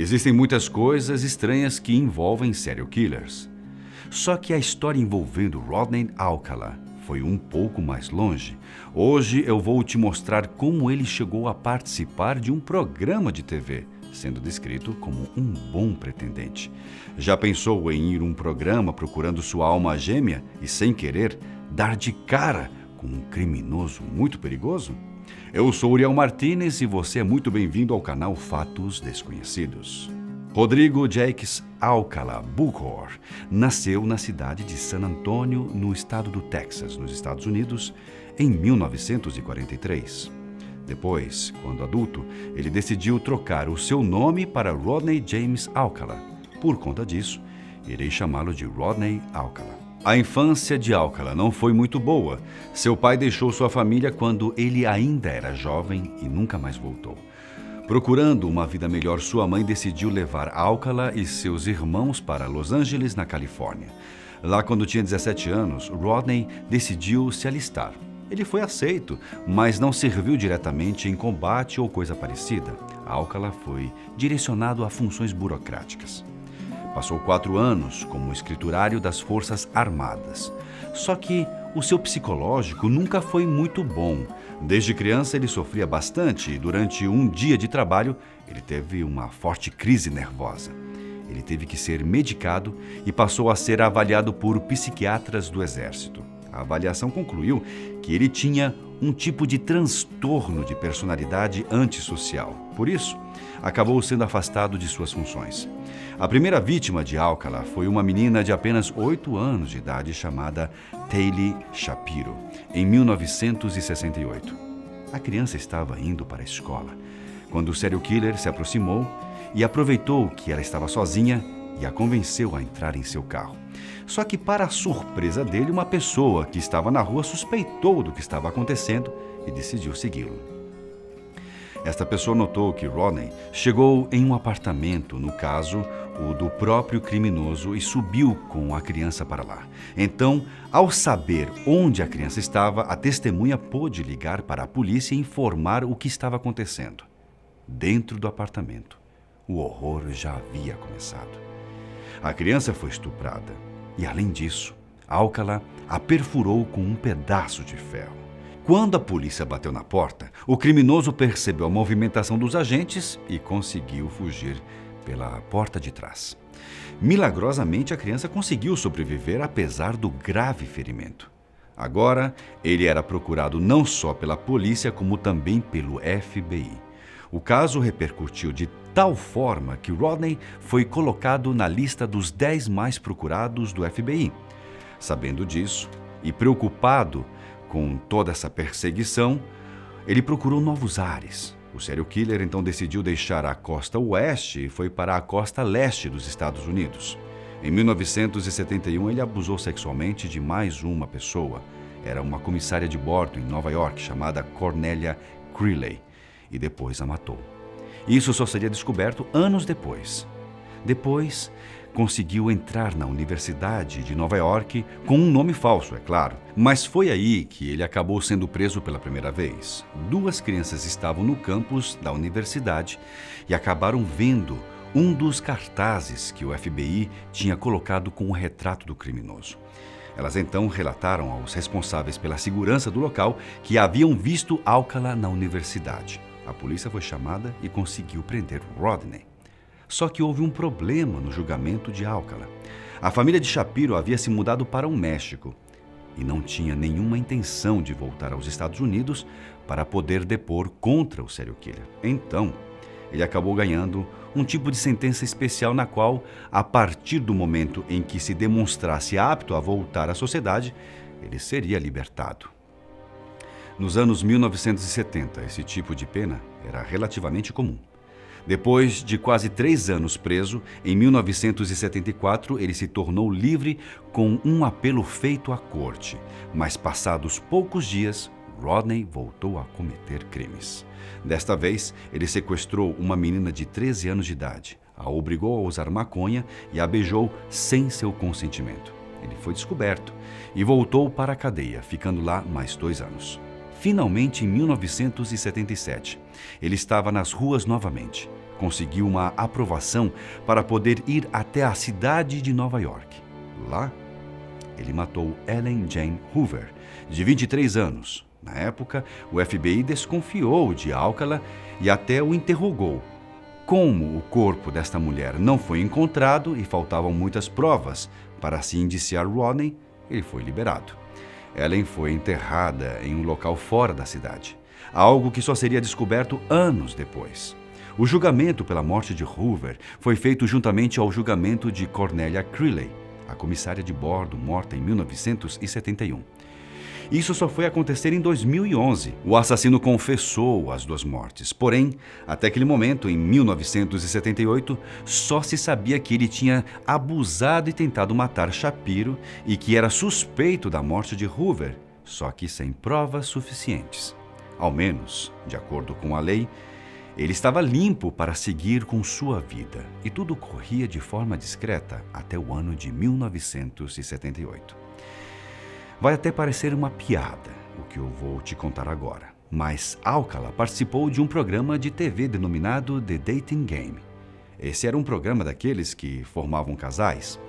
Existem muitas coisas estranhas que envolvem serial killers. Só que a história envolvendo Rodney Alcala foi um pouco mais longe. Hoje eu vou te mostrar como ele chegou a participar de um programa de TV, sendo descrito como um bom pretendente. Já pensou em ir a um programa procurando sua alma gêmea e, sem querer, dar de cara com um criminoso muito perigoso? Eu sou Uriel Martínez e você é muito bem-vindo ao canal Fatos Desconhecidos. Rodrigo Jacques Alcala Bucor nasceu na cidade de San Antonio, no estado do Texas, nos Estados Unidos, em 1943. Depois, quando adulto, ele decidiu trocar o seu nome para Rodney James Alcala. Por conta disso, irei chamá-lo de Rodney Alcala. A infância de Alcala não foi muito boa. Seu pai deixou sua família quando ele ainda era jovem e nunca mais voltou. Procurando uma vida melhor, sua mãe decidiu levar Alcala e seus irmãos para Los Angeles, na Califórnia. Lá, quando tinha 17 anos, Rodney decidiu se alistar. Ele foi aceito, mas não serviu diretamente em combate ou coisa parecida. Alcala foi direcionado a funções burocráticas. Passou 4 anos como escriturário das Forças Armadas. Só que o seu psicológico nunca foi muito bom. Desde criança ele sofria bastante e durante um dia de trabalho ele teve uma forte crise nervosa. Ele teve que ser medicado e passou a ser avaliado por psiquiatras do Exército. A avaliação concluiu que ele tinha um tipo de transtorno de personalidade antissocial. Por isso, acabou sendo afastado de suas funções. A primeira vítima de Alcala foi uma menina de apenas 8 anos de idade chamada Taylor Shapiro, em 1968. A criança estava indo para a escola, quando o serial killer se aproximou e aproveitou que ela estava sozinha e a convenceu a entrar em seu carro. Só que, para a surpresa dele, uma pessoa que estava na rua suspeitou do que estava acontecendo e decidiu segui-lo. Esta pessoa notou que Rodney chegou em um apartamento, no caso, o do próprio criminoso, e subiu com a criança para lá. Então, ao saber onde a criança estava, a testemunha pôde ligar para a polícia e informar o que estava acontecendo. Dentro do apartamento, o horror já havia começado. A criança foi estuprada e, além disso, Alcala a perfurou com um pedaço de ferro. Quando a polícia bateu na porta, o criminoso percebeu a movimentação dos agentes e conseguiu fugir pela porta de trás. Milagrosamente, a criança conseguiu sobreviver apesar do grave ferimento. Agora, ele era procurado não só pela polícia, como também pelo FBI. O caso repercutiu de tal forma que Rodney foi colocado na lista dos 10 mais procurados do FBI. Sabendo disso e preocupado com toda essa perseguição, ele procurou novos ares. O serial killer então decidiu deixar a costa oeste e foi para a costa leste dos Estados Unidos. Em 1971, ele abusou sexualmente de mais uma pessoa. Era uma comissária de bordo em Nova York chamada Cornelia Creeley, e depois a matou. Isso só seria descoberto anos depois. Depois, conseguiu entrar na Universidade de Nova York com um nome falso, é claro. Mas foi aí que ele acabou sendo preso pela primeira vez. 2 crianças estavam no campus da universidade e acabaram vendo um dos cartazes que o FBI tinha colocado com o retrato do criminoso. Elas então relataram aos responsáveis pela segurança do local que haviam visto Alcala na universidade. A polícia foi chamada e conseguiu prender Rodney. Só que houve um problema no julgamento de Alcala. A família de Shapiro havia se mudado para o México e não tinha nenhuma intenção de voltar aos Estados Unidos para poder depor contra o serial killer. Então, ele acabou ganhando um tipo de sentença especial na qual, a partir do momento em que se demonstrasse apto a voltar à sociedade, ele seria libertado. Nos anos 1970, esse tipo de pena era relativamente comum. Depois de quase 3 anos preso, em 1974 ele se tornou livre com um apelo feito à corte. Mas passados poucos dias, Rodney voltou a cometer crimes. Desta vez, ele sequestrou uma menina de 13 anos de idade, a obrigou a usar maconha e a beijou sem seu consentimento. Ele foi descoberto e voltou para a cadeia, ficando lá mais 2 anos. Finalmente, em 1977, ele estava nas ruas novamente. conseguiu uma aprovação para poder ir até a cidade de Nova York. Lá, ele matou Ellen Jane Hoover, de 23 anos. Na época, o FBI desconfiou de Alcala e até o interrogou. Como o corpo desta mulher não foi encontrado e faltavam muitas provas para se indiciar Rodney, ele foi liberado. Ellen foi enterrada em um local fora da cidade, algo que só seria descoberto anos depois. O julgamento pela morte de Hoover foi feito juntamente ao julgamento de Cornelia Crilley, a comissária de bordo morta em 1971. Isso só foi acontecer em 2011. O assassino confessou as duas mortes. Porém, até aquele momento, em 1978, só se sabia que ele tinha abusado e tentado matar Shapiro e que era suspeito da morte de Hoover, só que sem provas suficientes. Ao menos, de acordo com a lei, ele estava limpo para seguir com sua vida, e tudo corria de forma discreta até o ano de 1978. Vai até parecer uma piada o que eu vou te contar agora, mas Alcala participou de um programa de TV denominado The Dating Game. Esse era um programa daqueles que formavam casais.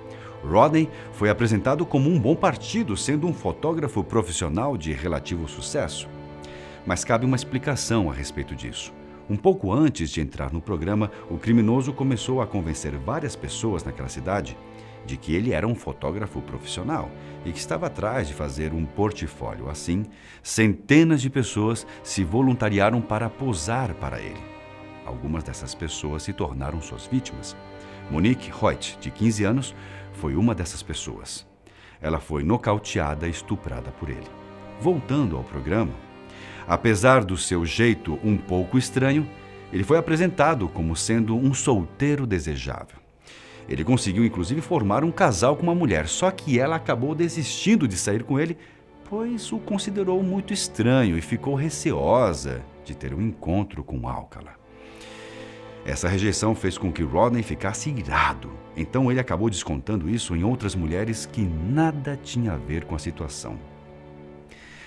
Rodney foi apresentado como um bom partido, sendo um fotógrafo profissional de relativo sucesso. Mas cabe uma explicação a respeito disso. Um pouco antes de entrar no programa, o criminoso começou a convencer várias pessoas naquela cidade de que ele era um fotógrafo profissional e que estava atrás de fazer um portfólio. Assim, centenas de pessoas se voluntariaram para posar para ele. Algumas dessas pessoas se tornaram suas vítimas. Monique Hoyt, de 15 anos, foi uma dessas pessoas. Ela foi nocauteada e estuprada por ele. Voltando ao programa, apesar do seu jeito um pouco estranho, ele foi apresentado como sendo um solteiro desejável. Ele conseguiu, inclusive, formar um casal com uma mulher, só que ela acabou desistindo de sair com ele, pois o considerou muito estranho e ficou receosa de ter um encontro com Alcala. Essa rejeição fez com que Rodney ficasse irado, então ele acabou descontando isso em outras mulheres que nada tinha a ver com a situação.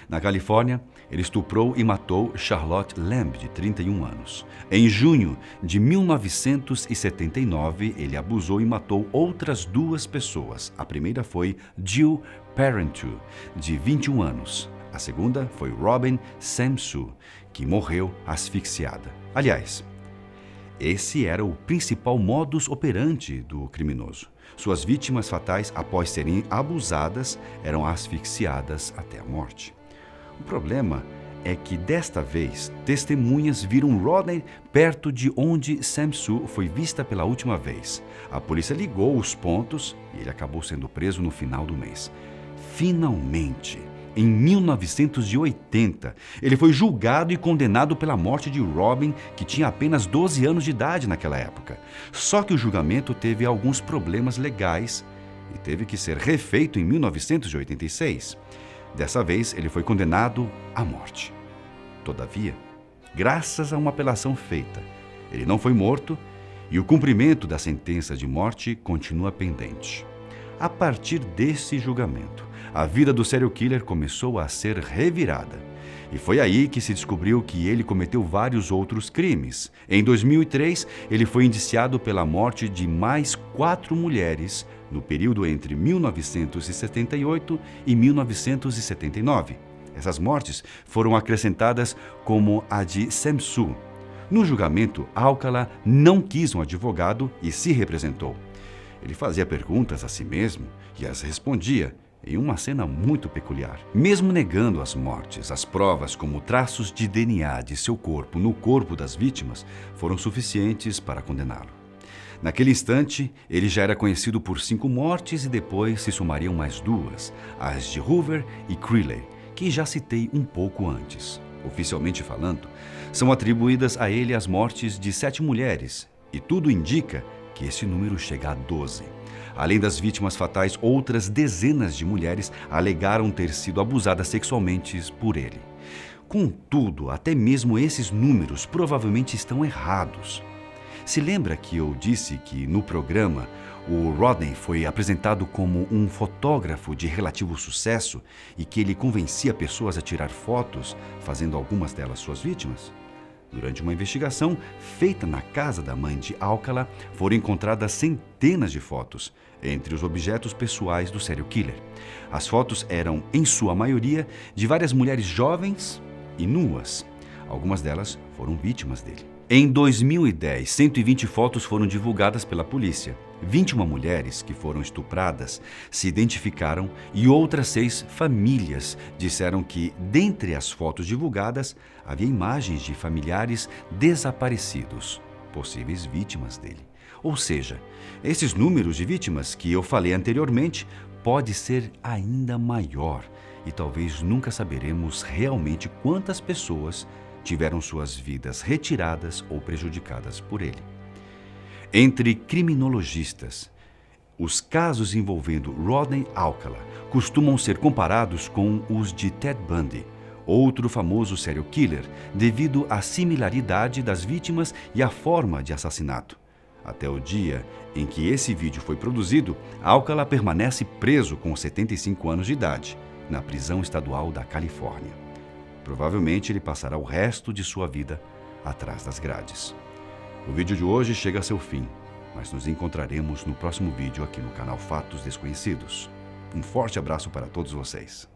Na Califórnia, ele estuprou e matou Charlotte Lamb, de 31 anos. Em junho de 1979, ele abusou e matou outras duas pessoas. A primeira foi Jill Parenteau, de 21 anos. A segunda foi Robin Samsu, que morreu asfixiada. Aliás, esse era o principal modus operandi do criminoso. Suas vítimas fatais, após serem abusadas, eram asfixiadas até a morte. O problema é que, desta vez, testemunhas viram Rodney perto de onde Samsu foi vista pela última vez. A polícia ligou os pontos e ele acabou sendo preso no final do mês. Finalmente, em 1980, ele foi julgado e condenado pela morte de Robin, que tinha apenas 12 anos de idade naquela época. Só que o julgamento teve alguns problemas legais e teve que ser refeito em 1986. Dessa vez, ele foi condenado à morte. Todavia, graças a uma apelação feita, ele não foi morto e o cumprimento da sentença de morte continua pendente. A partir desse julgamento, a vida do serial killer começou a ser revirada. E foi aí que se descobriu que ele cometeu vários outros crimes. Em 2003, ele foi indiciado pela morte de mais 4 mulheres no período entre 1978 e 1979. Essas mortes foram acrescentadas como a de Samsu. No julgamento, Alcala não quis um advogado e se representou. Ele fazia perguntas a si mesmo e as respondia em uma cena muito peculiar. Mesmo negando as mortes, as provas como traços de DNA de seu corpo no corpo das vítimas foram suficientes para condená-lo. Naquele instante, ele já era conhecido por 5 mortes e depois se somariam mais 2, as de Hoover e Crilley, que já citei um pouco antes. Oficialmente falando, são atribuídas a ele as mortes de 7 mulheres, e tudo indica que esse número chega a 12. Além das vítimas fatais, outras dezenas de mulheres alegaram ter sido abusadas sexualmente por ele. Contudo, até mesmo esses números provavelmente estão errados. Se lembra que eu disse que no programa o Rodney foi apresentado como um fotógrafo de relativo sucesso e que ele convencia pessoas a tirar fotos, fazendo algumas delas suas vítimas? Durante uma investigação feita na casa da mãe de Alcala, foram encontradas centenas de fotos entre os objetos pessoais do serial killer. As fotos eram, em sua maioria, de várias mulheres jovens e nuas. Algumas delas foram vítimas dele. Em 2010, 120 fotos foram divulgadas pela polícia. 21 mulheres que foram estupradas se identificaram e outras 6 famílias disseram que, dentre as fotos divulgadas, havia imagens de familiares desaparecidos, possíveis vítimas dele. Ou seja, esses números de vítimas que eu falei anteriormente pode ser ainda maior e talvez nunca saberemos realmente quantas pessoas tiveram suas vidas retiradas ou prejudicadas por ele. Entre criminologistas, os casos envolvendo Rodney Alcala costumam ser comparados com os de Ted Bundy, outro famoso serial killer, devido à similaridade das vítimas e à forma de assassinato. Até o dia em que esse vídeo foi produzido, Alcala permanece preso com 75 anos de idade, na prisão estadual da Califórnia. Provavelmente ele passará o resto de sua vida atrás das grades. O vídeo de hoje chega a seu fim, mas nos encontraremos no próximo vídeo aqui no canal Fatos Desconhecidos. Um forte abraço para todos vocês.